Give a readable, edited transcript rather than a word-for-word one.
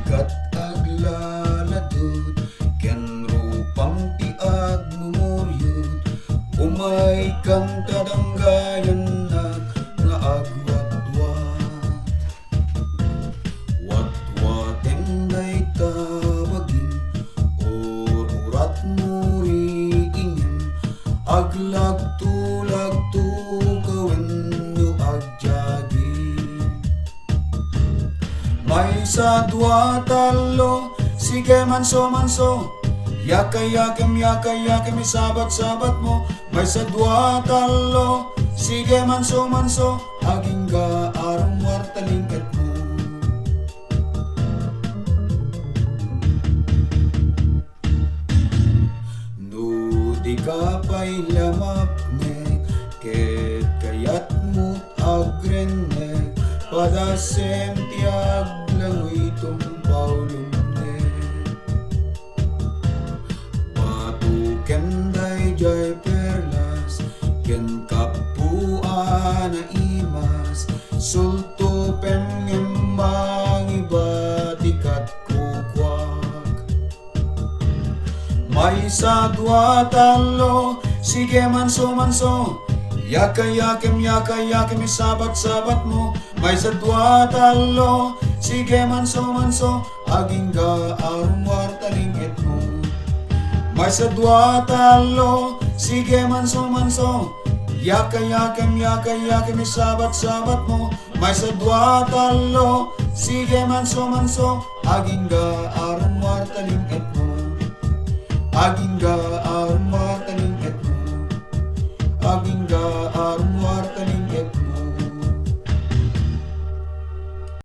kat aglaladot ken rupang ti agmumuryot umay kang kadanggayan nga agwatwat watwaten day tabagin urat muriingin aglagtu-lagtu kawenno agjagin may sadwa talo sige manso yakayakem isabat-sabat mo may sadwa talo sige manso aging gaarong wartalingket mo no di ka pa'y lamapnek ket kayat mo agrenek padasem ti aglangoy tumpaw lumnek patuken day jay perlas ken kapua na imas sulto pengembang ibatikat kukwak may sadwa talo sige manso yakayakem isabat-sabat mo may sadwa talo sige manso aging gaarong wartalingket mo may sadwa talo sige manso yakayakem isabat-sabat mo may sadwa talo sige manso aging gaarong wartalingket mo aging